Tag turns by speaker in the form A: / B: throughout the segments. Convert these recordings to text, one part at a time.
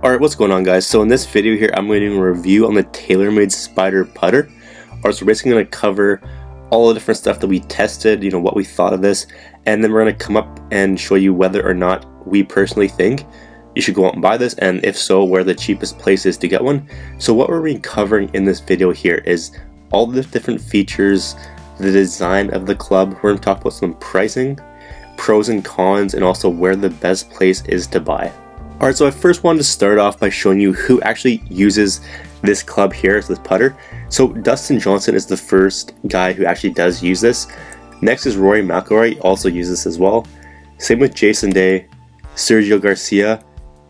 A: Alright, what's going on, guys? So in this video here, I'm going to do a review on the Taylormade Spider Putter. Alright, so we're basically going to cover all the different stuff that we tested, what we thought of this, and then we're going to come up and show you whether or not we personally think you should go out and buy this, and if so, where the cheapest place is to get one. So what we're going to be covering in this video here is all the different features, the design of the club. We're going to talk about some pricing, pros and cons, and also where the best place is to buy. Alright, so I first wanted to start off by showing you who actually uses this club here, this putter. So Dustin Johnson is the first guy who actually does use this. Next is Rory McIlroy, also uses this as well. Same with Jason Day, Sergio Garcia,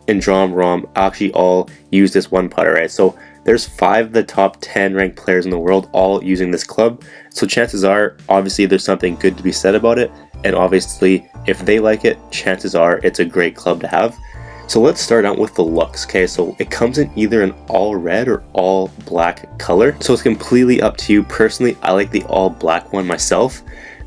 A: and John Rahm actually all use this one putter, right? So there's 5 of the top 10 ranked players in the world all using this club. So chances are, obviously, there's something good to be said about it. And obviously, if they like it, chances are it's a great club to have. So let's start out with the looks, okay? So it comes in either an all red or all black color. So it's completely up to you. Personally, I like the all black one myself,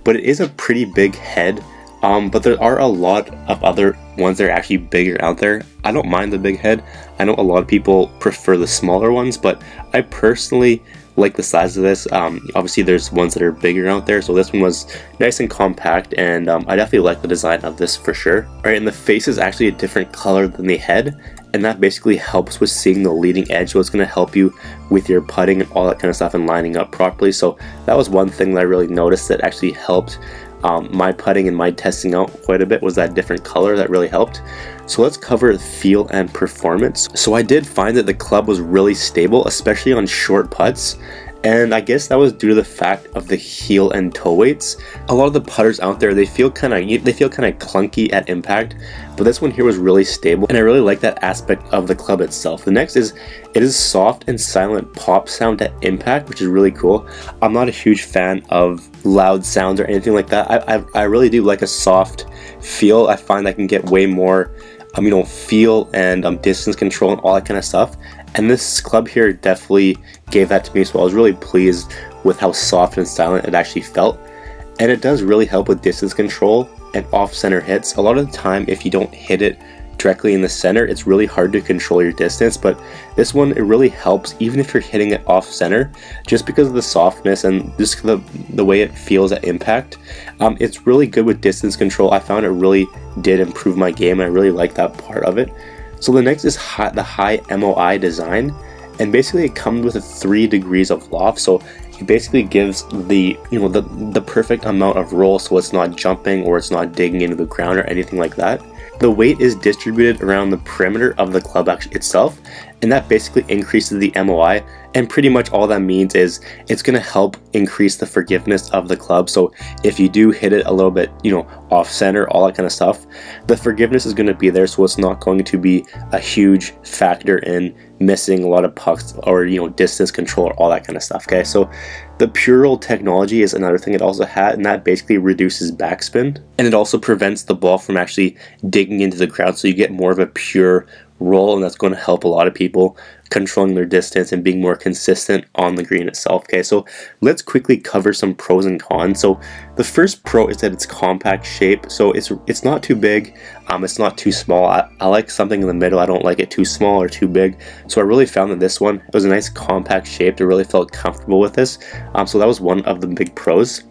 A: but it is a pretty big head. But there are a lot of other ones that are actually bigger out there. I don't mind the big head. I know a lot of people prefer the smaller ones, but I personally like the size of this. Obviously there's ones that are bigger out there, so this one was nice and compact, and I definitely like the design of this for sure. Alright, and the face is actually a different color than the head, and that basically helps with seeing the leading edge, so it's going to help you with your putting and all that kind of stuff and lining up properly. So that was one thing that I really noticed that actually helped my putting and my testing out quite a bit, was that different color that really helped. So let's cover feel and performance. So I did find that the club was really stable, especially on short putts, and I guess that was due to the fact of the heel and toe weights. A lot of the putters out there, they feel kind of clunky at impact, but this one here was really stable, and I really like that aspect of the club itself. The next is it is soft and silent pop sound at impact, which is really cool. I'm not a huge fan of loud sounds or anything like that. I really do like a soft feel. I find I can get way more feel and distance control and all that kind of stuff, and this club here definitely gave that to me, so I was really pleased with how soft and silent it actually felt. And it does really help with distance control and off-center hits. A lot of the time, if you don't hit it directly in the center, it's really hard to control your distance, but this one, it really helps even if you're hitting it off center, just because of the softness and just the way it feels at impact. It's really good with distance control. I found it really did improve my game, and I really like that part of it. So the next is the high MOI design, and basically it comes with 3 degrees of loft, so it basically gives the the perfect amount of roll, so it's not jumping or it's not digging into the ground or anything like that. The weight is distributed around the perimeter of the club itself, and that basically increases the MOI, and pretty much all that means is it's going to help increase the forgiveness of the club. So if you do hit it a little bit, off center, all that kind of stuff, the forgiveness is going to be there, so it's not going to be a huge factor in missing a lot of pucks or distance control or all that kind of stuff. Okay, so the pure roll technology is another thing it also had, and that basically reduces backspin, and it also prevents the ball from actually digging into the ground, so you get more of a pure roll, and that's going to help a lot of people controlling their distance and being more consistent on the green itself. Okay, so let's quickly cover some pros and cons. So the first pro is that it's compact shape, so it's not too big, it's not too small. I like something in the middle. I don't like it too small or too big, so I really found that this one, it was a nice compact shape. I really felt comfortable with this, so that was one of the big pros.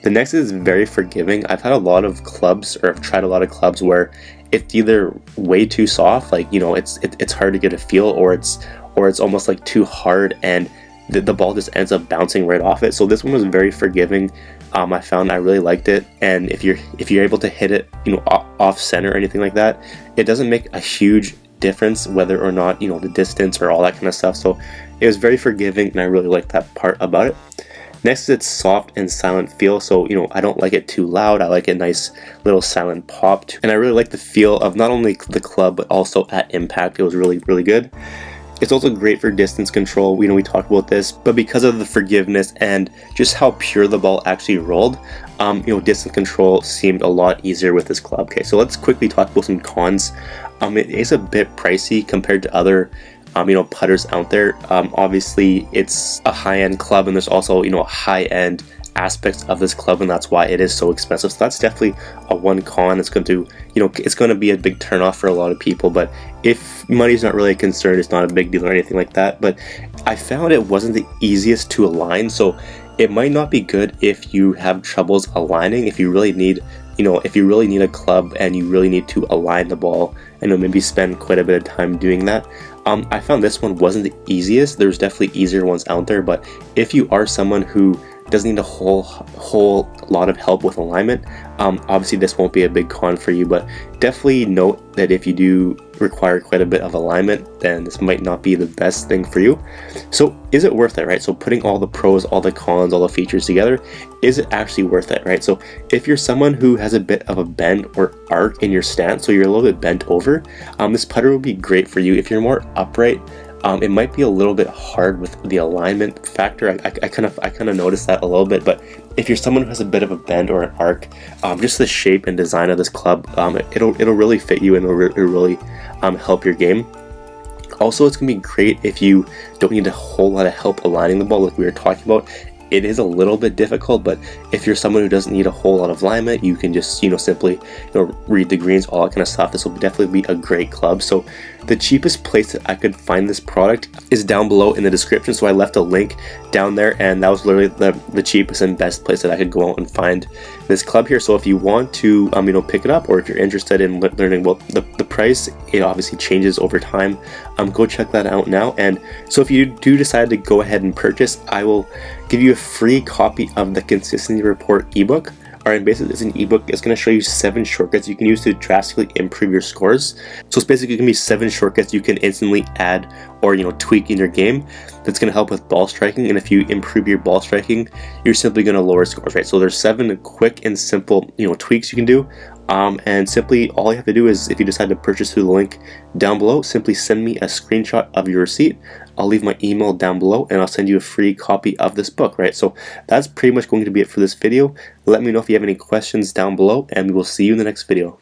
A: The next is very forgiving. I've had a lot of clubs, or I've tried a lot of clubs where it's either way too soft, like it's hard to get a feel, or it's almost like too hard, and the ball just ends up bouncing right off it. So this one was very forgiving. I found I really liked it, and if you're able to hit it off center or anything like that, it doesn't make a huge difference whether or not the distance or all that kind of stuff. So it was very forgiving, and I really liked that part about it. Next is its soft and silent feel, so I don't like it too loud. I like a nice little silent pop, and I really like the feel of not only the club but also at impact. It was really good. It's also great for distance control. We talked about this, but because of the forgiveness and just how pure the ball actually rolled, distance control seemed a lot easier with this club. Okay, so let's quickly talk about some cons. It is a bit pricey compared to other putters out there. Obviously it's a high-end club, and there's also a high-end aspects of this club, and that's why it is so expensive. So that's definitely a one con. It's going to, it's going to be a big turnoff for a lot of people. But if money's not really a concern, it's not a big deal or anything like that. But I found it wasn't the easiest to align, so it might not be good if you have troubles aligning. If you really need, if you really need a club and you really need to align the ball, and maybe spend quite a bit of time doing that. I found this one wasn't the easiest. There's definitely easier ones out there, but if you are someone who doesn't need a whole lot of help with alignment, obviously this won't be a big con for you, but definitely note that if you do require quite a bit of alignment, then this might not be the best thing for you. So is it worth it, right? So putting all the pros, all the cons, all the features together, is it actually worth it, right? So if you're someone who has a bit of a bend or arc in your stance, so you're a little bit bent over, this putter would be great for you. If you're more upright, it might be a little bit hard with the alignment factor. I kind of noticed that a little bit, but if you're someone who has a bit of a bend or an arc, just the shape and design of this club, it'll really fit you and it'll really help your game. Also, it's gonna be great if you don't need a whole lot of help aligning the ball, like we were talking about. It is a little bit difficult, but if you're someone who doesn't need a whole lot of alignment, you can just simply read the greens, all that kind of stuff. This will definitely be a great club. So the cheapest place that I could find this product is down below in the description. So I left a link down there, and that was literally the cheapest and best place that I could go out and find this club here. So if you want to pick it up, or if you're interested in learning about the price, it obviously changes over time. Go check that out now. And so if you do decide to go ahead and purchase, I will give you a free copy of the Consistency Report ebook. Alright, basically it's an ebook. It's going to show you 7 shortcuts you can use to drastically improve your scores. So it's basically going to be 7 shortcuts you can instantly add or tweak in your game that's going to help with ball striking. And if you improve your ball striking, you're simply going to lower scores, right? So there's 7 quick and simple tweaks you can do. And simply all you have to do is, if you decide to purchase through the link down below, simply send me a screenshot of your receipt. I'll leave my email down below and I'll send you a free copy of this book, right? So that's pretty much going to be it for this video. Let me know if you have any questions down below, and we will see you in the next video.